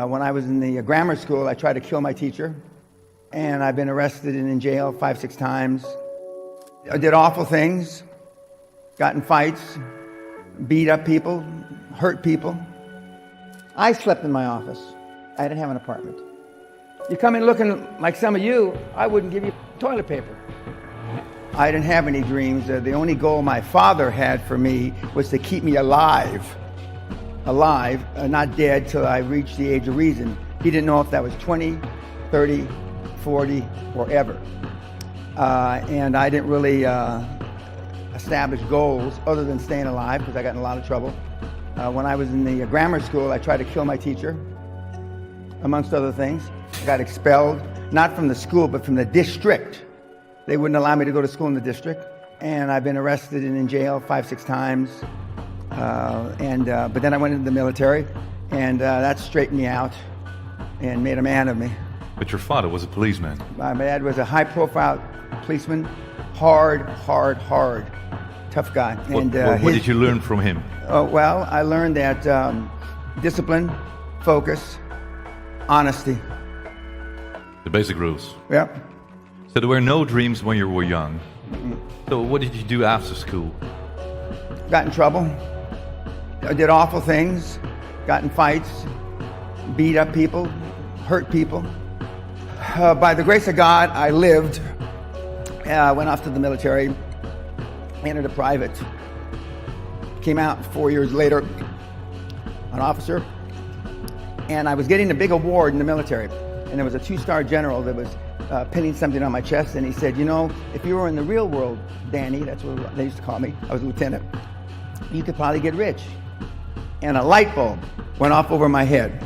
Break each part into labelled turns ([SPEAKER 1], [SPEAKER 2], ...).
[SPEAKER 1] When I was in the grammar school, I tried to kill my teacher, and I've been arrested and in jail 5-6 times. I did awful things, got in fights, beat up people, hurt people. I slept in my office. I didn't have an apartment. You come in looking like some of you, I wouldn't give you toilet paper. I didn't have any dreams. The only goal my father had for me was to keep me alive, not dead till I reached the age of reason. He didn't know if that was 20, 30, 40, or ever. And I didn't really establish goals other than staying alive because I got in a lot of trouble. When I was in the grammar school, I tried to kill my teacher, amongst other things. I got expelled, not from the school, but from the district. They wouldn't allow me to go to school in the district. And I've been arrested and in jail 5-6 times. But then I went into the military, and that straightened me out and made a man of me.
[SPEAKER 2] But your father was a policeman.
[SPEAKER 1] My dad was a high-profile policeman, hard, tough guy.
[SPEAKER 2] What did you learn from him?
[SPEAKER 1] Well, I learned that discipline, focus, honesty.
[SPEAKER 2] The basic rules.
[SPEAKER 1] Yep.
[SPEAKER 2] So there were no dreams when you were young. So what did you do after school?
[SPEAKER 1] Got in trouble. I did awful things, got in fights, beat up people, hurt people. By the grace of God, I lived. Went off to the military, entered a private. Came out 4 years later, an officer. And I was getting a big award in the military. And there was a 2-star general that was pinning something on my chest. And he said, you know, if you were in the real world, Danny, that's what they used to call me, I was a lieutenant, you could probably get rich. And a light bulb went off over my head.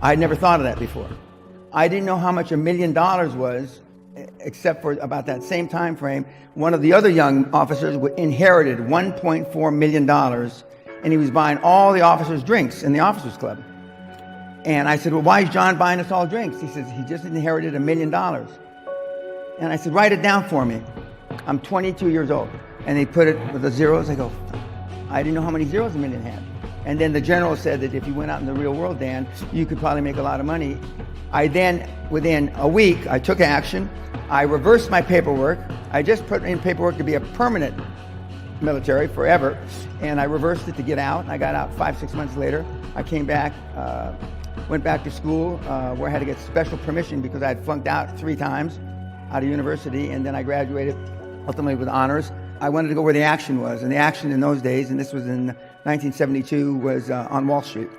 [SPEAKER 1] I had never thought of that before. I didn't know how much $1 million was, except for about that same time frame. One of the other young officers inherited $1.4 million, and he was buying all the officers' drinks in the officers' club. And I said, well, why is John buying us all drinks? He says, he just inherited $1 million. And I said, write it down for me. I'm 22 years old. And they put it with the zeros. I go, I didn't know how many zeros $1 million had. And then the general said that if you went out in the real world, Dan, you could probably make a lot of money. I then, within a week, I took action. I reversed my paperwork. I just put in paperwork to be a permanent military forever. And I reversed it to get out. I got out 5-6 months later. I came back, went back to school where I had to get special permission because I had flunked out 3 times out of university. And then I graduated ultimately with honors. I wanted to go where the action was. And the action in those days, and this was in 1972, was on Wall Street.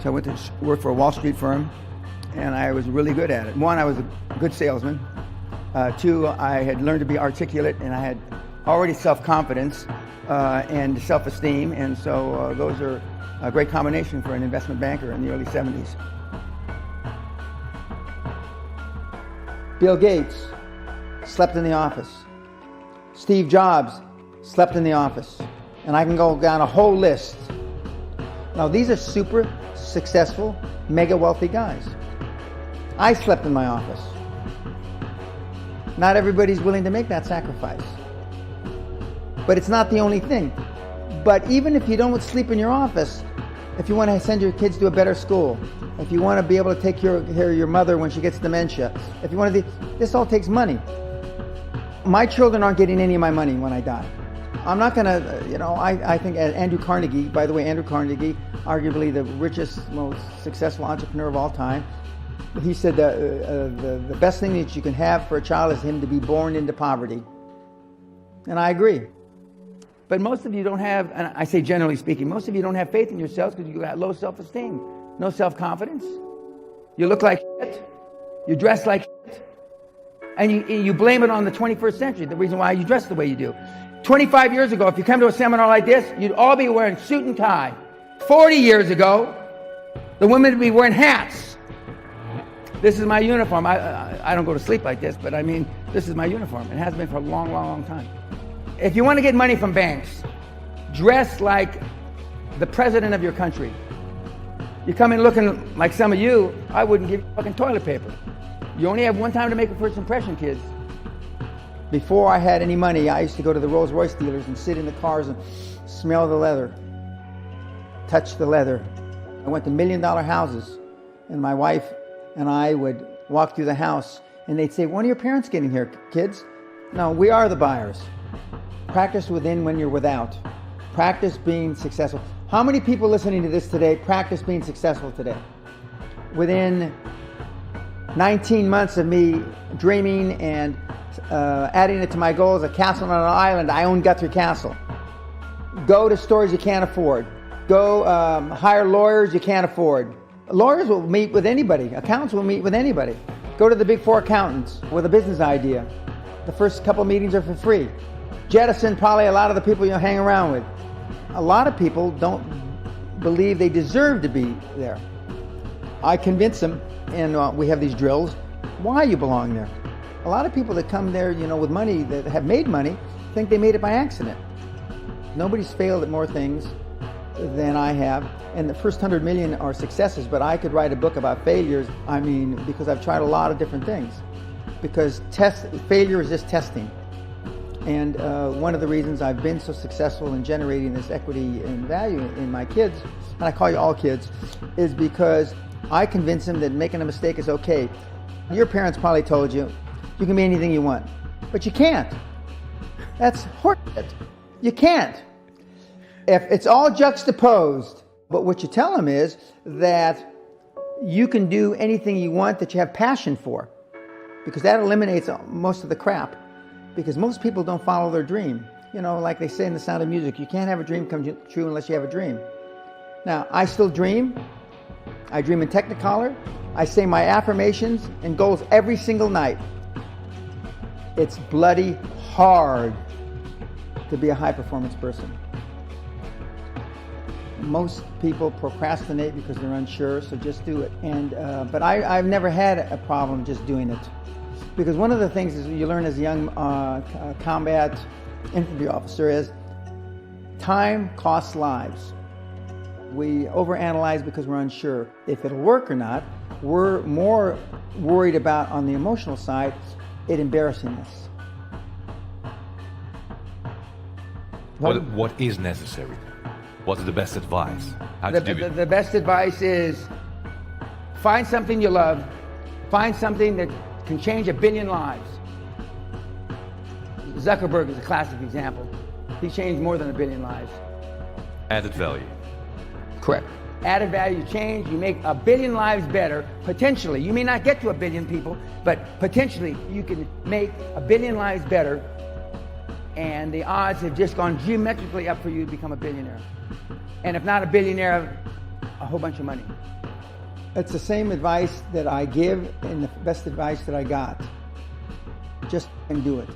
[SPEAKER 1] So I went to work for a Wall Street firm, and I was really good at it. 1, I was a good salesman. 2, I had learned to be articulate, and I had already self-confidence and self-esteem. And so those are a great combination for an investment banker in the early 70s. Bill Gates slept in the office. Steve Jobs slept in the office. And I can go down a whole list. Now, these are super successful, mega wealthy guys. I slept in my office. Not everybody's willing to make that sacrifice. But it's not the only thing. But even if you don't sleep in your office, if you want to send your kids to a better school, if you want to be able to take care of your mother when she gets dementia, if you want to, this all takes money. My children aren't getting any of my money when I die. I'm not going to, I think Andrew Carnegie, by the way, Andrew Carnegie, arguably the richest, most successful entrepreneur of all time, he said the best thing that you can have for a child is him to be born into poverty. And I agree. But most of you don't have, and I say generally speaking, most of you don't have faith in yourselves because you got low self-esteem, no self-confidence. You look like shit. You dress like shit. And you blame it on the 21st century, the reason why you dress the way you do. 25 years ago, if you come to a seminar like this, you'd all be wearing suit and tie. 40 years ago, the women would be wearing hats. This is my uniform. I don't go to sleep like this, but I mean, this is my uniform. It has been for a long, long, long time. If you want to get money from banks, dress like the president of your country. You come in looking like some of you, I wouldn't give you fucking toilet paper. You only have one time to make a first impression, kids. Before I had any money, I used to go to the Rolls Royce dealers and sit in the cars and smell the leather, touch the leather, I went to $1 million houses, and my wife and I would walk through the house, and they'd say, when are your parents getting here, kids? No, we are the buyers. Practice within when you're without. Practice being successful. How many people listening to this today practice being successful today? Within 19 months of me dreaming and adding it to my goals, a castle on an island, I own Guthrie Castle. Go to stores you can't afford. Go hire lawyers you can't afford. Lawyers will meet with anybody. Accountants will meet with anybody. Go to the big four accountants with a business idea. The first couple meetings are for free. Jettison probably a lot of the people you hang around with. A lot of people don't believe they deserve to be there. I convince them, and we have these drills, why you belong there. A lot of people that come there, with money, that have made money, think they made it by accident. Nobody's failed at more things than I have, and the first 100 million are successes, but I could write a book about failures, because I've tried a lot of different things. Because failure is just testing. And one of the reasons I've been so successful in generating this equity and value in my kids, and I call you all kids, is because I convince them that making a mistake is okay. Your parents probably told you, you can be anything you want, but you can't. That's horseshit. You can't. If it's all juxtaposed, but what you tell them is that you can do anything you want that you have passion for, because that eliminates most of the crap. Because most people don't follow their dream. Like they say in The Sound of Music, you can't have a dream come true unless you have a dream. Now, I still dream. I dream in Technicolor. I say my affirmations and goals every single night. It's bloody hard to be a high-performance person. Most people procrastinate because they're unsure, so just do it. But I've never had a problem just doing it. Because one of the things is you learn as a young combat infantry officer is time costs lives. We overanalyze because we're unsure if it'll work or not. We're more worried about, on the emotional side, it embarrassing us.
[SPEAKER 2] What is necessary? What's the best advice? How to do it?
[SPEAKER 1] The best advice is find something you love. Find something that can change 1 billion lives. Zuckerberg is a classic example. He changed more than 1 billion lives.
[SPEAKER 2] Added value.
[SPEAKER 1] Correct. Added value change, you make 1 billion lives better, potentially. You may not get to 1 billion people, but potentially you can make 1 billion lives better, and the odds have just gone geometrically up for you to become a billionaire. And if not a billionaire, a whole bunch of money. It's the same advice that I give and the best advice that I got. Just do it.